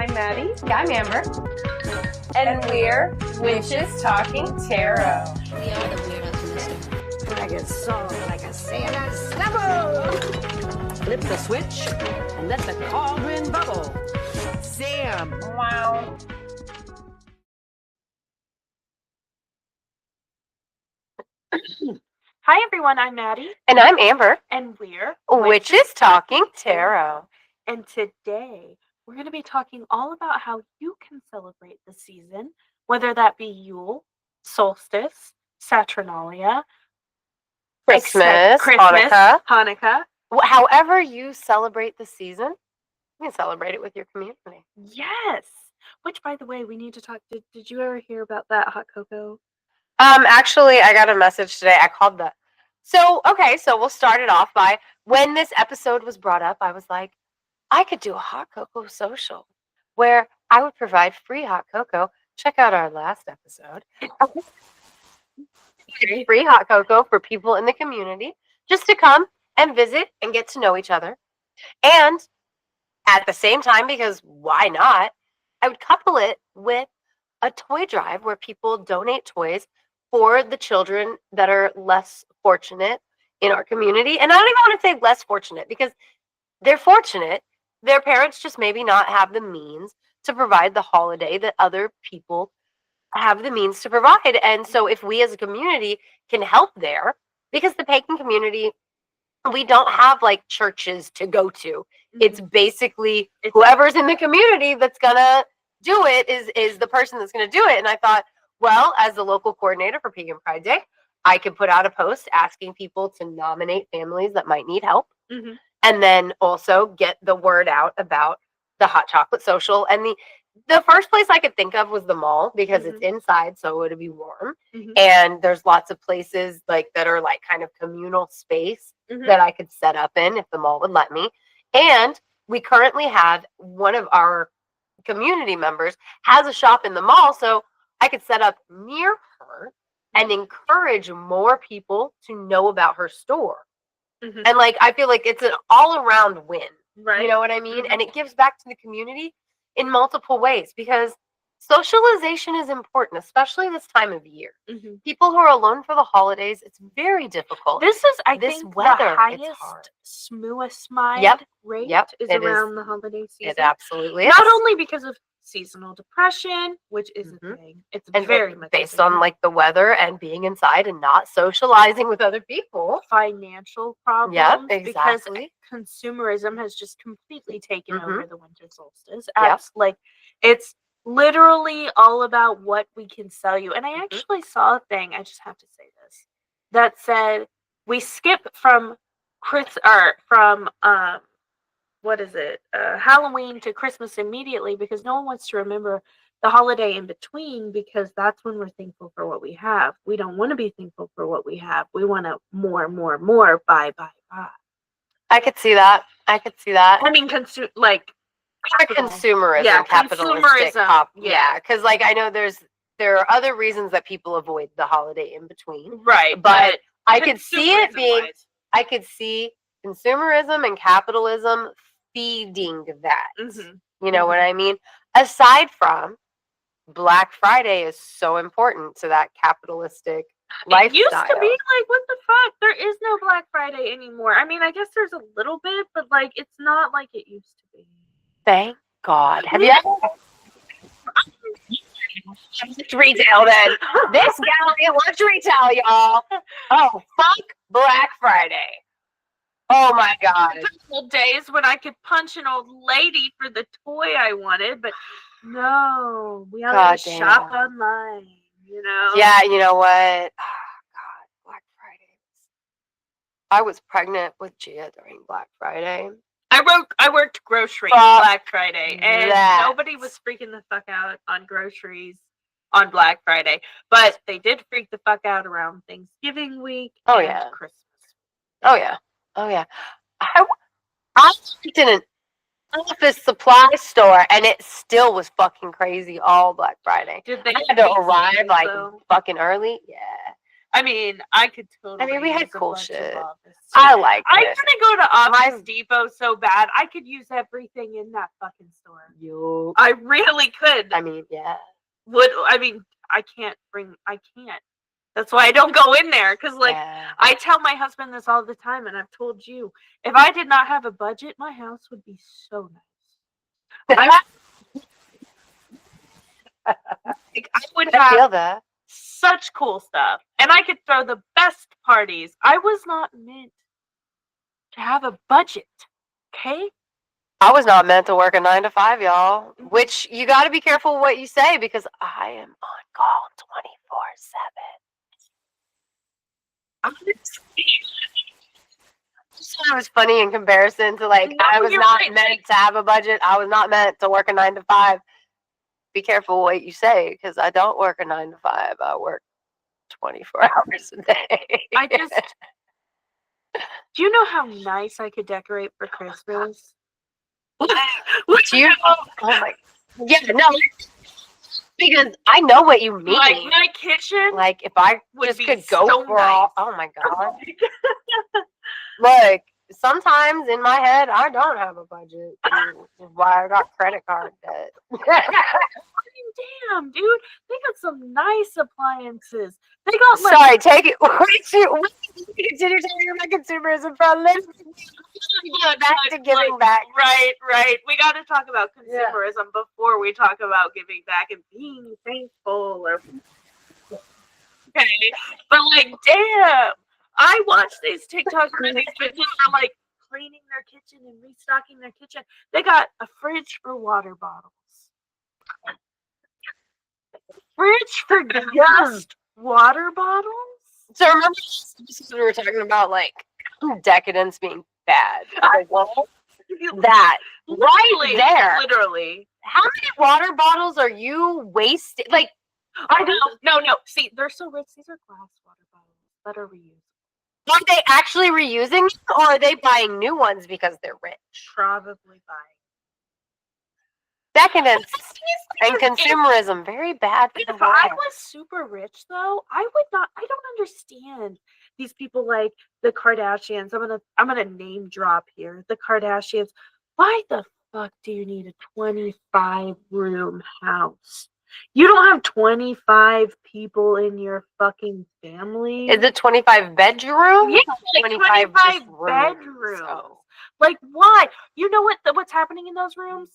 I'm Maddie. I'm Amber. And we're Witches Talking Tarot. We are the weirdos in this story. Like a song, like a sailor snubble. Flip the switch and let the cauldron bubble. Sam. Wow. Hi everyone, I'm Maddie. And I'm Amber. And we're Witches Talking Tarot. And today we're going to be talking all about how you can celebrate the season, whether that be Yule, Solstice, Saturnalia, Christmas, Hanukkah. However you celebrate the season, you can celebrate it with your community. Yes. Which, by the way, we need to talk. Did you ever hear about that hot cocoa? Actually, I got a message today. I called the. So we'll start it off by when this episode was brought up, I was like, I could do a hot cocoa social where I would provide free hot cocoa. Check out our last episode. Free hot cocoa for people in the community just to come and visit and get to know each other. And at the same time, because why not, I would couple it with a toy drive where people donate toys for the children that are less fortunate in our community. And I don't even want to say less fortunate because they're fortunate. Their parents just maybe not have the means to provide the holiday that other people have the means to provide. And so if we as a community can help there, because the pagan community, we don't have like churches to go to. It's basically whoever's in the community that's gonna do it is the person that's gonna do it. And I thought, well, as the local coordinator for Pagan Pride Day, I could put out a post asking people to nominate families that might need help. And then also get the word out about the hot chocolate social. And the first place I could think of was the mall because it's inside, so it would be warm. And there's lots of places like that are like kind of communal space that I could set up in if the mall would let me. And we currently have one of our community members has a shop in the mall, so I could set up near her and encourage more people to know about her store. And like I feel like it's an all-around win. Right. You know what I mean? And it gives back to the community in multiple ways because socialization is important, especially this time of year. People who are alone for the holidays, it's very difficult. This is, I think, weather, the highest suicide rate is around the holiday season. It absolutely is. Not only because of seasonal depression, which is a thing. It's very much based on like the weather and being inside and not socializing with other people. Financial problems. Yep, exactly. Because consumerism has just completely taken over the winter solstice. Like it's literally all about what we can sell you. And I actually saw a thing, I just have to say this, that said we skip from Halloween to Christmas immediately because no one wants to remember the holiday in between because that's when we're thankful for what we have. We don't want to be thankful for what we have. We want to more, buy. I could see that. I mean, consumerism, capitalistic. Yeah, because like I know there are other reasons that people avoid the holiday in between. Right, but I could see it being. I could see consumerism and capitalism feeding that. You know what I mean? Aside from Black Friday is so important to that capitalistic lifestyle. It used to be like, what the fuck? There is no Black Friday anymore. I mean, I guess there's a little bit, but like, it's not like it used to be. Thank God. Have you ever retail then? This gallery loves retail, y'all. Oh, fuck Black Friday. Oh my God. Old days when I could punch an old lady for the toy I wanted, but no, we have to shop online, you know? Yeah, you know what? Oh God, Black Friday. I was pregnant with Gia during Black Friday. I worked grocery on Black Friday, and nobody was freaking the fuck out on groceries on Black Friday, but they did freak the fuck out around Thanksgiving week and Christmas. Oh yeah. I worked in an office supply store, and it still was fucking crazy all Black Friday. Did they I had to arrive like fucking early. Yeah, I mean, I could totally. we had use a cool bunch of shit. Office. I liked I it. want to go to Office My- Depot so bad. I could use everything in that fucking store. Yup. I really could. I mean, yeah. I can't. That's why I don't go in there. Because, like, Yeah. I tell my husband this all the time, and I've told you, if I did not have a budget, my house would be so nice. Like, I would I feel have that. such cool stuff, and I could throw the best parties. I was not meant to have a budget. Okay? I was not meant to work a 9 to 5, y'all. Which you got to be careful what you say because I am on call 24/7. Just thought it was funny in comparison to like No, I was you're not right. meant to have a budget. I was not meant to work a 9 to 5. Be careful what you say because I don't work a 9 to 5. I work 24 hours a day. I just. Do you know how nice I could decorate for Christmas? Do you? Oh my. Yeah, no. Because I know what you mean. Like my kitchen. Like if I would just be could go so for nice. all. Oh my god. Like sometimes in my head I don't have a budget. Which is why I got credit card debt. Damn, dude, they got some nice appliances. They got like. Sorry, take it. Continue talking about consumerism for a little bit. Back to giving back. Right. We got to talk about consumerism before we talk about giving back and being thankful. Okay, but like, damn, I watch these TikToks where these bitches are like cleaning their kitchen and restocking their kitchen. They got a fridge for water bottles. Fridge for just water bottles? So remember we were talking about like decadence being bad. That right there. Literally. How many water bottles are you wasting? Like I don't. No. See, they're so rich. These are glass water bottles that are reusable. are they actually reusing them or are they buying new ones because they're rich? Probably buying. Decadence and consumerism, very bad for the If I world. was super rich, though, I would not. I don't understand these people like the Kardashians. I'm gonna name drop here. The Kardashians. Why the fuck do you need a 25-room house? You don't have 25 people in your fucking family. Is it 25 bedrooms? Yeah, like 25 just rooms. bedrooms. Oh. Like, why? You know what's happening in those rooms?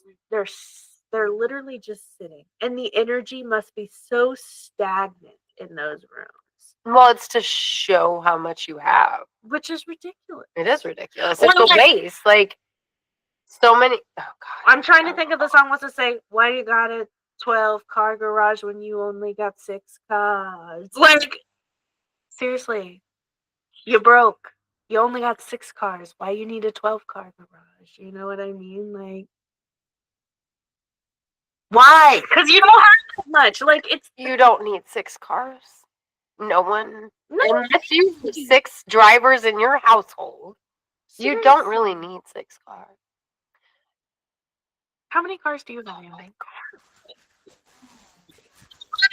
They're literally just sitting, and the energy must be so stagnant in those rooms, Well, it's to show how much you have. which is ridiculous. It is ridiculous. Well, It's a like- waste. Like so many. Oh God. I'm trying to think of the song. What's it say? Why you got a 12-car garage when you only got 6 cars? Like, seriously, you broke. You only got 6 cars. Why you need a 12-car garage? You know what I mean? Like, why? Because you don't have that much. Like, it's You don't need 6 cars. No one. no, Unless you have 6 drivers in your household, you don't seriously. really need 6 cars. How many cars do you have? Andy?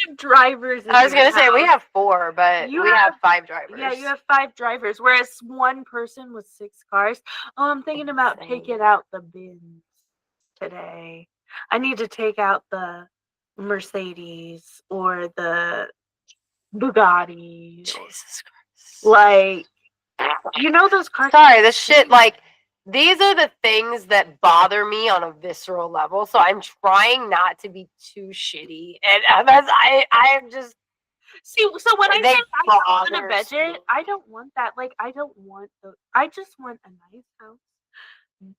5 drivers. in I was your gonna say we house. have 4, but You we have 5 drivers. Yeah, you have 5 drivers, whereas one person with 6 cars. Oh, I'm thinking about taking out the bins today. I need to take out the Mercedes or the Bugatti. Jesus Christ. Like, you know those cars. Sorry, this shit, like, these are the things that bother me on a visceral level, so I'm trying not to be too shitty. And I'm just, See, so when I They say I don't want a bothers budget, me. I don't want that. Like, I don't want I just want a nice house,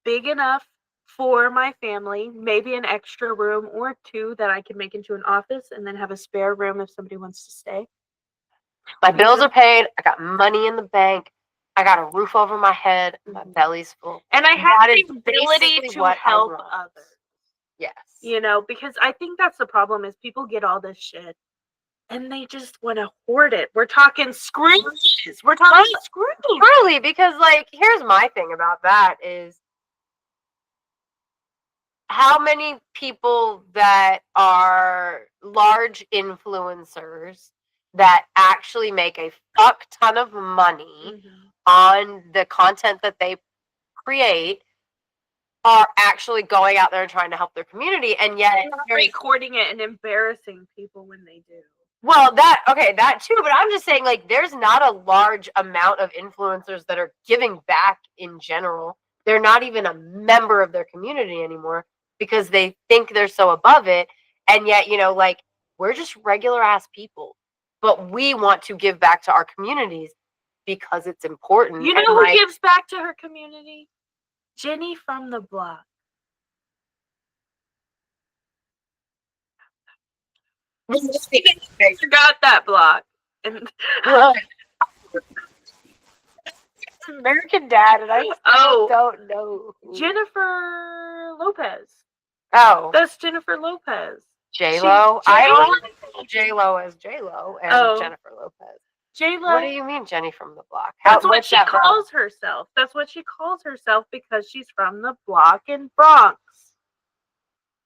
big enough for my family, maybe an extra room or 2 that I can make into an office, and then have a spare room if somebody wants to stay. my bills are paid, I got money in the bank, I got a roof over my head, my Mhm. belly's full. And I have That the is ability basically to what I help want. others. Yes. You know, because I think that's the problem is people get all this shit and they just want to hoard it. We're talking screws. We're talking screws. Truly, because like here's my thing about that is how many people that are large influencers that actually make a fuck ton of money on the content that they create are actually going out there and trying to help their community, and yet they're recording it and embarrassing people when they do. Well, that too, but I'm just saying, like, there's not a large amount of influencers that are giving back in general. They're not even a member of their community anymore because they think they're so above it, and yet, like, we're just regular ass people, but we want to give back to our communities because it's important. You know who gives back to her community? Jenny from the block. I forgot that block. And American Dad, and I still don't know. Jennifer Lopez. Oh. That's Jennifer Lopez. J-Lo? I don't know J-Lo as J-Lo and Jennifer Lopez. J-Lo. What do you mean, Jenny from the block? That's what she calls herself. That's what she calls herself because she's from the block in Bronx.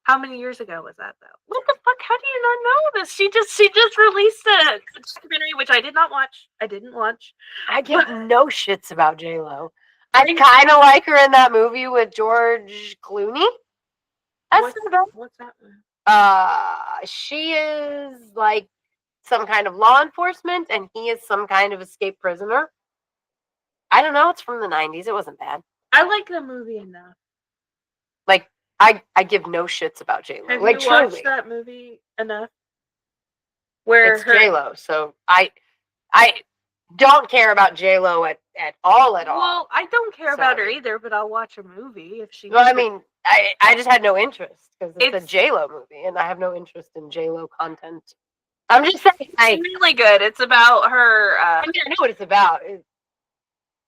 How many years ago was that, though? What the fuck? How do you not know this? She just released a documentary, which I did not watch. I didn't watch. I give no shits about J-Lo. I kind of like her in that movie with George Clooney. What's that one? She is like some kind of law enforcement, and he is some kind of escaped prisoner. I don't know. It's from the 90s. It wasn't bad. I like the movie enough. Like, I give no shits about J-Lo. Have like, you truly. watched that movie enough? Where it's J-Lo, so I don't care about J-Lo at all. Well, I don't care about her either, but I'll watch a movie if she. Well, I mean, I just had no interest because it's a J-Lo movie, and I have no interest in J-Lo content. I'm just saying, it's really good. It's about her. I mean, I know what it's about.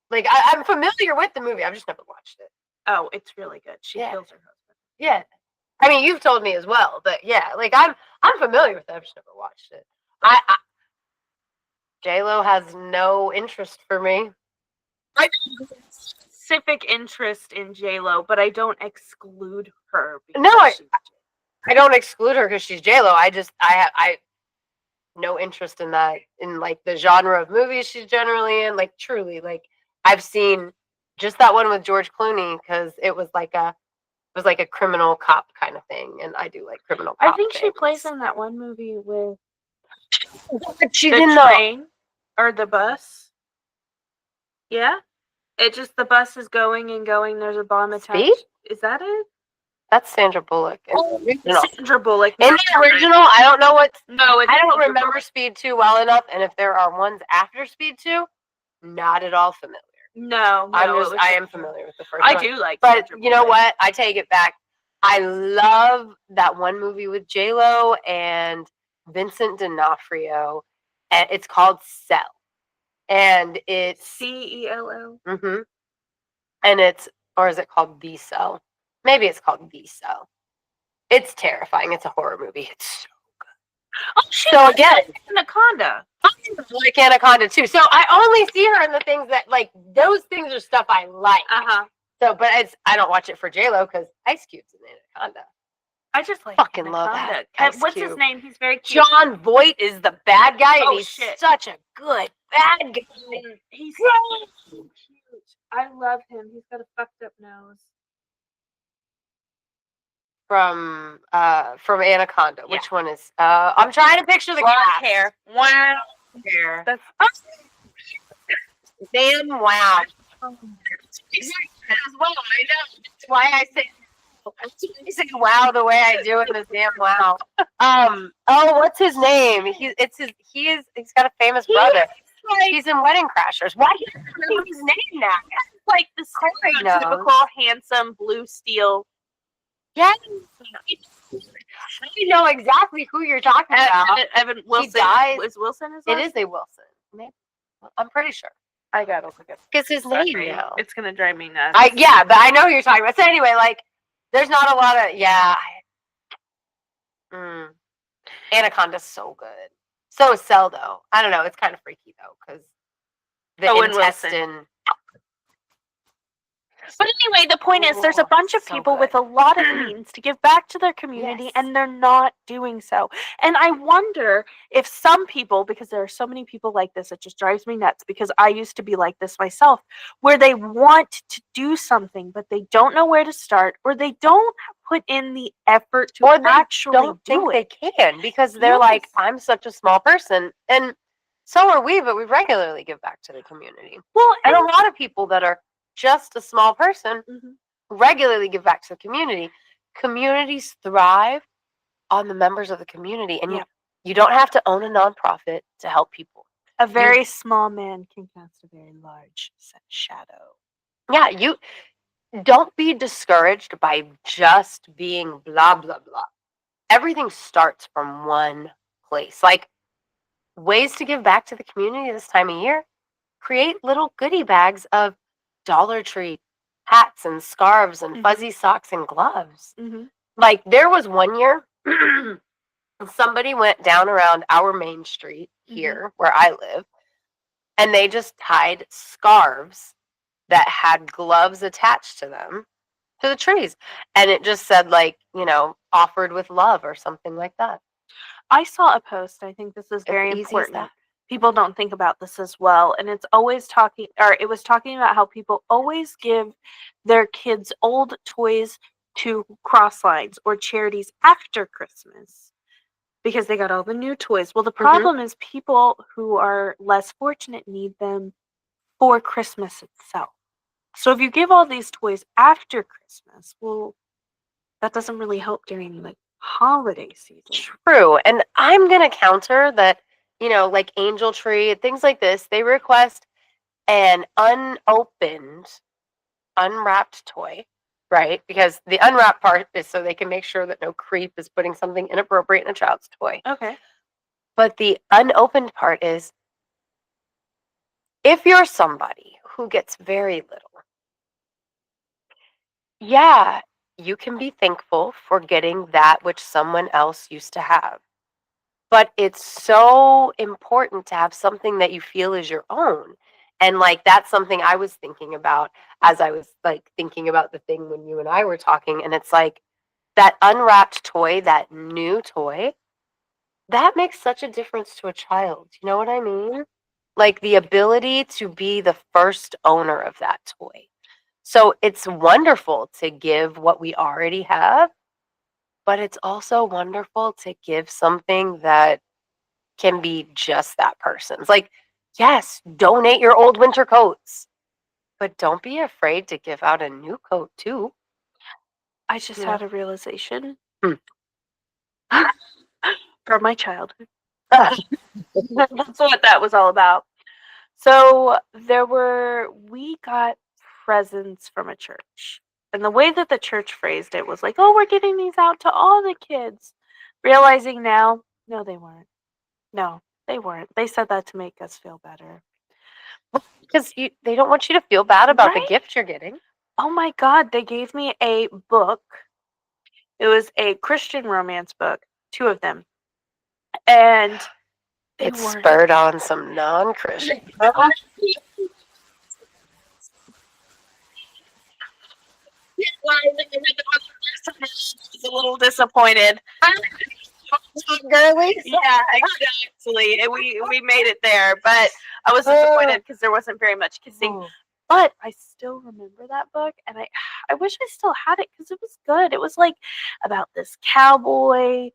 Like, I'm familiar with the movie. I've just never watched it. Oh, it's really good. She kills her husband. Yeah, I mean, you've told me as well, but yeah, like I'm familiar with it. I've just never watched it. J-Lo has no interest for me. I have specific interest in J-Lo, but I don't exclude her. No, I don't exclude her because she's J-Lo. I have no interest in that, in like the genre of movies she's generally in. Like, truly, like I've seen just that one with George Clooney because it was like a criminal cop kind of thing, and I do like criminal cop. I think she plays in that one movie with she's the in train or the bus. Yeah, the bus is going and going. There's a bomb attached. Speed? Is that it? That's Sandra Bullock. Sandra Bullock. In the original, I don't know what. No, I don't remember Speed 2 well enough, and if there are ones after Speed 2, not at all familiar. No, I am familiar with the first one. I do like, but you know what? I take it back. I love that one movie with J-Lo and Vincent D'Onofrio, and it's called Cell, and it's Cell. Mm-hmm. And or is it called The Cell? Maybe it's called The Cell. It's terrifying. It's a horror movie. It's so good. Oh shit! So again, Anaconda. I like Anaconda too. So I only see her in the things that, like, those things are stuff I like. So, but I don't watch it for J-Lo because Ice Cube's in Anaconda. I just like fucking Anaconda. love that. What's Cube. his name? He's very cute. John Voight is the bad guy, and he's shit. such a good bad guy. He's so cute. I love him. He's got a fucked up nose. From Anaconda. Yeah. Which one is? I'm trying to picture the cast. Hair. Wow. Hair. That's damn wow. As well, I know. That's why I say wow the way I do in this damn wow. What's his name? He's got a famous brother. He's in Wedding Crashers. Why do you remember his name now? It's like the stereotypical handsome blue steel. Yes. I know exactly who you're talking about. Evan Wilson. He died. Is Wilson? It is a Wilson. Maybe. I'm pretty sure. I gotta look at it. Because his name now. It's gonna drive me nuts. Yeah, but I know who you're talking about. So anyway, like, there's not a lot of Anaconda's so good. So is Cell though. I don't know. It's kind of freaky though because the intestine. But anyway, the point is there's a bunch of so people with good. a lot of means to give back to their community, Yes. and they're not doing so. And I wonder if some people, because there are so many people like this, it just drives me nuts, because I used to be like this myself, where they want to do something, but they don't know where to start, or they don't put in the effort to Or they actually don't do think it. they can because they're like, Yes. I'm such a small person. And so are we, but we regularly give back to the community. Well, And a lot of people that are just a small person Mhm. regularly give back to the community. Communities thrive on the members of the community. And Yeah. you don't have to own a nonprofit to help people. A very small man can cast a very large shadow. Yeah, you don't be discouraged by just being blah, blah, blah. Everything starts from one place. Like ways to give back to the community this time of year, create little goodie bags of Dollar Tree hats and scarves and Mhm. fuzzy socks and gloves. Mm-hmm. Like there was one year somebody went down around our main street here where I live, and they just tied scarves that had gloves attached to them to the trees. And it just said, like, offered with love or something like that. I saw a post. I think this is very easy as important. that. People don't think about this as well. And it was talking about how people always give their kids old toys to cross lines or charities after Christmas because they got all the new toys. Well, the problem is people who are less fortunate need them for Christmas itself. So if you give all these toys after Christmas, well, that doesn't really help during the holiday season. True. And I'm going to counter that, like Angel Tree, things like this, they request an unopened, unwrapped toy, right? Because the unwrapped part is so they can make sure that no creep is putting something inappropriate in a child's toy. Okay. But the unopened part is if you're somebody who gets very little, yeah, you can be thankful for getting that which someone else used to have. But it's so important to have something that you feel is your own. And like that's something I was thinking about as I was like thinking about the thing when you and I were talking. And it's like that unwrapped toy, that new toy, that makes such a difference to a child. You know what I mean? Like the ability to be the first owner of that toy. So it's wonderful to give what we already have, but it's also wonderful to give something that can be just that person's. Like, yes, donate your old winter coats, but don't be afraid to give out a new coat too. I just had a realization Hmm. from my childhood. That's what that was all about. So we got presents from a church. And the way that the church phrased it was like, oh, we're giving these out to all the kids. Realizing now, no, they weren't. No, they weren't. They said that to make us feel better. Because they don't want you to feel bad about the Right? gift you're getting. Oh my God, they gave me a book. It was a Christian romance book, 2 of them. And It spurred on some non-Christian. She's a little disappointed. Girly? Yeah, exactly. And we made it there, but I was disappointed because there wasn't very much kissing. But I still remember that book, and I wish I still had it because it was good. It was like about this cowboy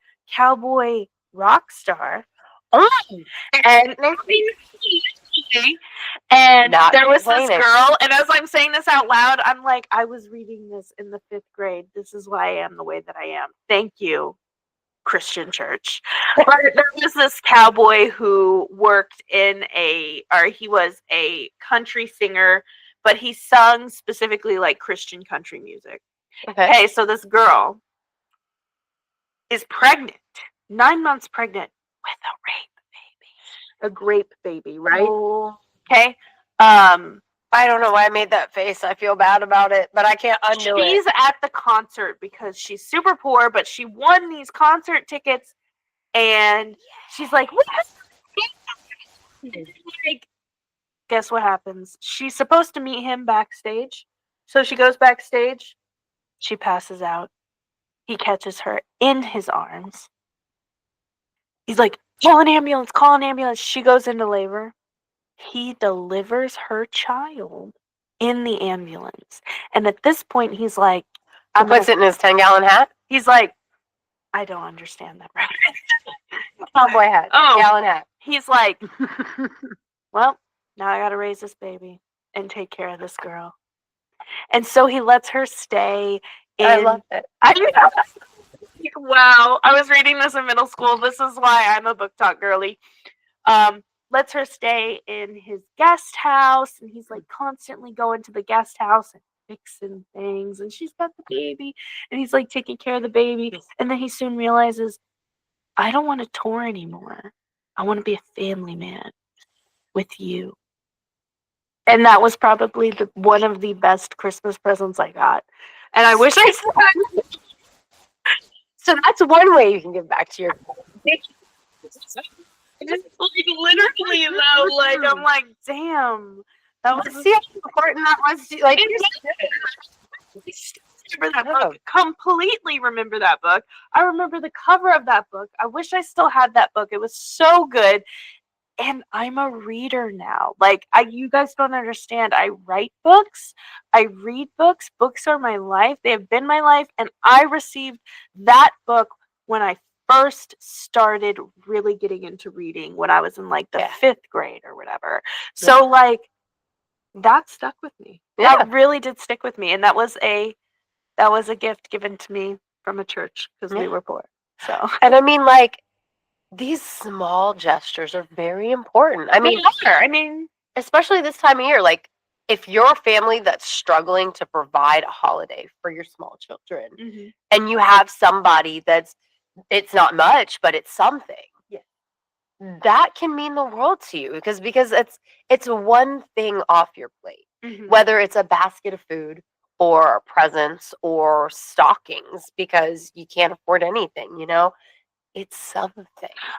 rock star. And there was this girl, and as I'm saying this out loud, I'm like, I was reading this in the 5th grade. This is why I am the way that I am. Thank you, Christian church. But there was this cowboy who worked he was a country singer, but he sung specifically like Christian country music. Okay, so this girl is pregnant, 9 months pregnant with a grape baby, right? Oh. Okay. I don't know why I made that face. I feel bad about it, but I can't undo it. She's at the concert because she's super poor, but she won these concert tickets, and she's like, guess what happens? She's supposed to meet him backstage, So she goes backstage. She passes out. He catches her in his arms. He's like, call an ambulance, call an ambulance. She goes into labor. He delivers her child in the ambulance. And at this point, he's like, He puts it in his 10-gallon hat? He's like, I don't understand that reference. Cowboy hat. Oh. 10-gallon hat. He's like, well, now I got to raise this baby and take care of this girl. And so he lets her stay in. I love it. Wow. I was reading this in middle school. This is why I'm a book talk girly. Lets her stay in his guest house. And he's like constantly going to the guest house and fixing things. And she's got the baby. And he's like taking care of the baby. And then he soon realizes, I don't want to tour anymore. I want to be a family man with you. And that was probably one of the best Christmas presents I got. And I wish I still had. So that's one way you can give back to your Like literally though, like I'm like, damn. That was see how important that was to, like remember that book. Completely remember that book. I remember the cover of that book. I wish I still had that book. It was so good. And I'm a reader now. Like you guys don't understand. I write books. I read books. Books are my life. They have been my life. And I received that book when I first started really getting into reading when I was in like the 5th grade or whatever. So like that stuck with me. Yeah. That really did stick with me. And that was a gift given to me from a church because we were poor. So and I mean like these small gestures are very important. I mean, especially this time of year, like if you're a family that's struggling to provide a holiday for your small children and you have somebody it's not much, but it's something. Yeah. That can mean the world to you because it's one thing off your plate, whether it's a basket of food or presents or stockings because you can't afford anything, you know? It's something.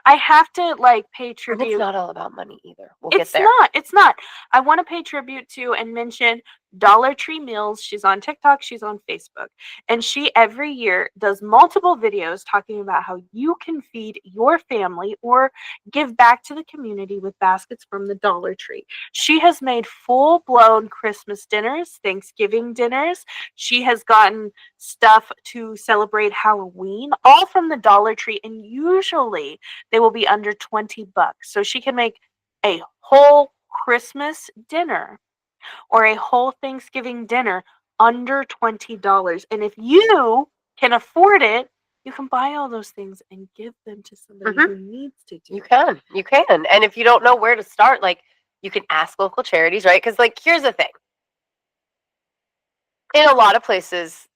I have to like pay tribute. And it's not all about money either. We'll get there. It's not. I want to pay tribute to and mention Dollar Tree Meals. She's on TikTok. She's on Facebook. And she every year does multiple videos talking about how you can feed your family or give back to the community with baskets from the Dollar Tree. She has made full-blown Christmas dinners, Thanksgiving dinners. She has gotten stuff to celebrate Halloween, all from the Dollar Tree. And usually they will be under $20. So she can make a whole Christmas dinner or a whole Thanksgiving dinner under $20. And if you can afford it, you can buy all those things and give them to somebody who needs to do it. You can. And if you don't know where to start, like you can ask local charities, right? Because like here's the thing. In a lot of places,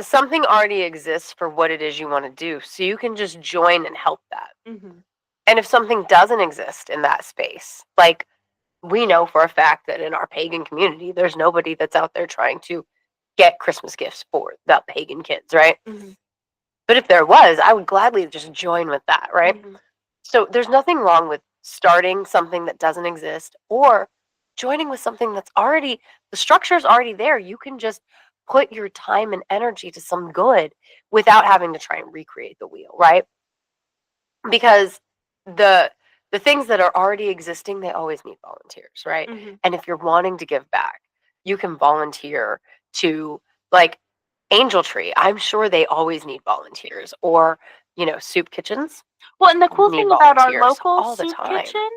something already exists for what it is you want to do. So you can just join and help that. And if something doesn't exist in that space, like we know for a fact that in our pagan community, there's nobody that's out there trying to get Christmas gifts for the pagan kids, right? But if there was, I would gladly just join with that, right? So there's nothing wrong with starting something that doesn't exist or joining with something that's already, the structure's already there. You can just put your time and energy to some good without having to try and recreate the wheel, right? Because the things that are already existing, they always need volunteers, right? And if you're wanting to give back, you can volunteer to like Angel Tree. I'm sure they always need volunteers or, you know, soup kitchens. Well, and the cool thing about our local all the soup time. kitchen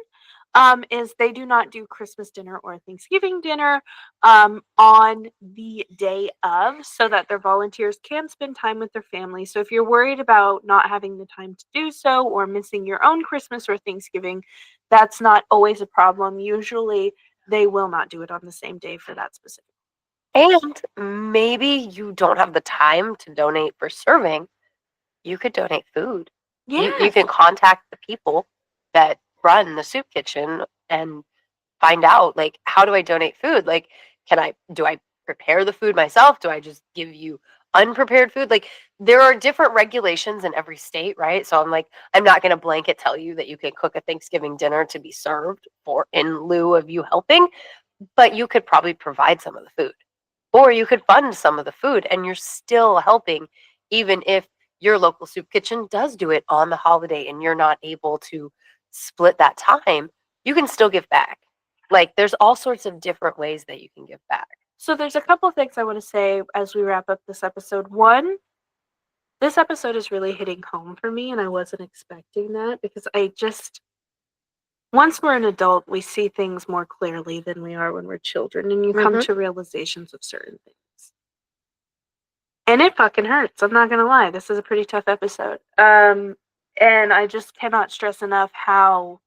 is they do not do Christmas dinner or Thanksgiving dinner on the day of so that their volunteers can spend time with their family. So if you're worried about not having the time to do so or missing your own Christmas or Thanksgiving, that's not always a problem. Usually they will not do it on the same day for that specific. And maybe you don't have the time to donate for serving. You could donate food. Yeah. You can contact the people that run the soup kitchen and find out, like, how do I donate food? Like, do I prepare the food myself? Do I just give you unprepared food? Like, there are different regulations in every state, right? So I'm not going to blanket tell you that you can cook a Thanksgiving dinner to be served for in lieu of you helping, but you could probably provide some of the food. Or you could fund some of the food and you're still helping, even if your local soup kitchen does do it on the holiday and you're not able to split that time, you can still give back. Like there's all sorts of different ways that you can give back. So there's a couple things I want to say as we wrap up this episode. One, this episode is really hitting home for me, and I wasn't expecting that because once we're an adult, we see things more clearly than we are when we're children, and you come to realizations of certain things. And it fucking hurts. I'm not going to lie. This is a pretty tough episode. And I just cannot stress enough how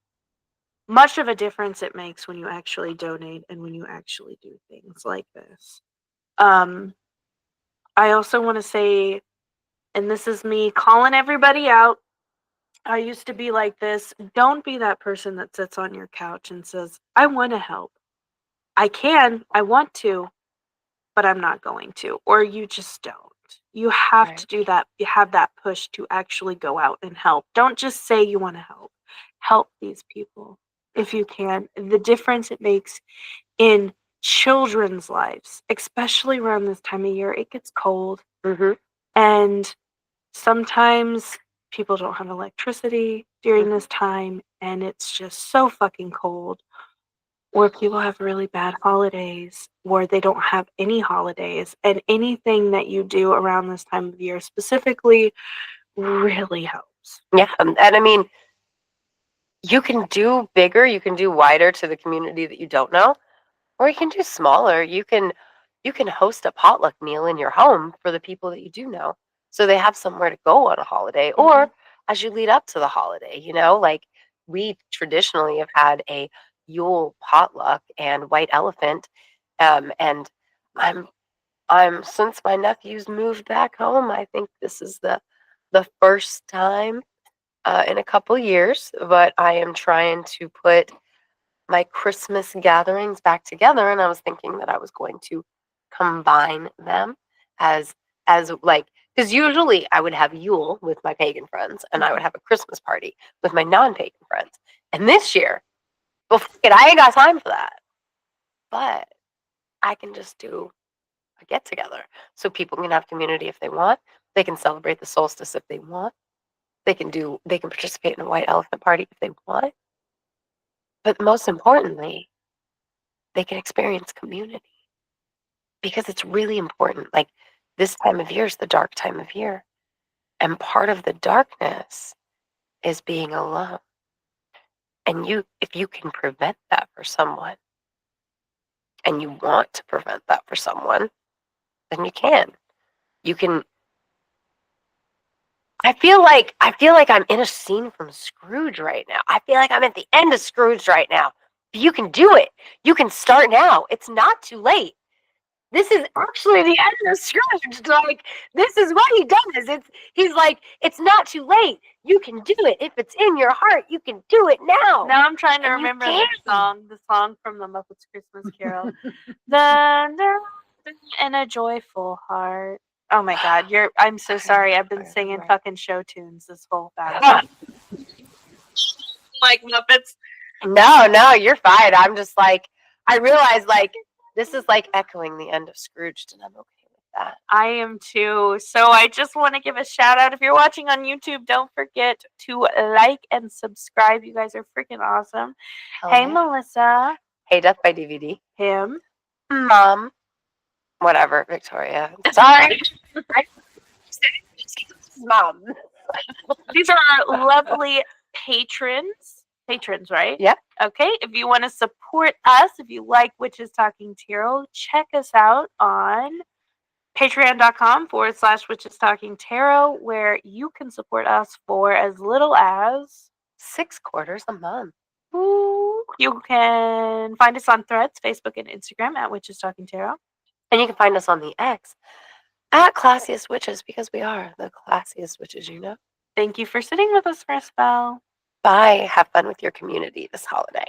much of a difference it makes when you actually donate and when you actually do things like this. I also want to say, and this is me calling everybody out, I used to be like this. Don't be that person that sits on your couch and says, I want to help. I want to, but I'm not going to. Or you just don't. You have to do that. You have that push to actually go out and help. Don't just say you want to help. Help these people if you can. The difference it makes in children's lives, especially around this time of year, it gets cold. And sometimes people don't have electricity during this time, and it's just so fucking cold. Or people have really bad holidays, or they don't have any holidays. And anything that you do around this time of year specifically really helps. Yeah. And I mean, you can do bigger, you can do wider to the community that you don't know, or you can do smaller. You can host a potluck meal in your home for the people that you do know, so they have somewhere to go on a holiday, or as you lead up to the holiday, like we traditionally have had a Yule potluck and white elephant, and I'm since my nephews moved back home, I think this is the first time in a couple years, but I am trying to put my Christmas gatherings back together, and I was thinking that I was going to combine them as like, because usually I would have Yule with my pagan friends and I would have a Christmas party with my non-pagan friends. And this year, well, fuck it, I ain't got time for that. But I can just do a get together so people can have community if they want. They can celebrate the solstice if they want. They can participate in a white elephant party if they want. But most importantly, they can experience community, because it's really important. Like this time of year is the dark time of year. And part of the darkness is being alone. And if you can prevent that for someone, and you want to prevent that for someone, then you can. You can. I feel like I'm in a scene from Scrooge right now. I feel like I'm at the end of Scrooge right now. But you can do it. You can start now. It's not too late. This is actually the end of Scrooge. Like, this is what he does. He's like, it's not too late. You can do it. If it's in your heart, you can do it now. Now I'm trying to remember the song from the Muppets Christmas Carol. And a joyful heart. Oh my God, I'm so sorry. I've been singing fucking show tunes this whole time. Like Muppets. No, you're fine. I'm just like, I realize like this is like echoing the end of Scrooge, and I'm okay with that. I am too. So I just want to give a shout out. If you're watching on YouTube, don't forget to like and subscribe. You guys are freaking awesome. Hey, Melissa. Hey, Death by DVD. Him. Mom. Whatever, Victoria. Sorry. Mom. These are our lovely patrons. Patrons, right? Yeah. Okay. If you want to support us, if you like Witches Talking Tarot, check us out on patreon.com/Witches Talking Tarot, where you can support us for as little as $6 a month. Ooh. You can find us on Threads, Facebook, and Instagram at Witches Talking Tarot. And you can find us on the X at Classiest Witches, because we are the classiest witches, you know. Thank you for sitting with us for a spell. Bye. Have fun with your community this holiday.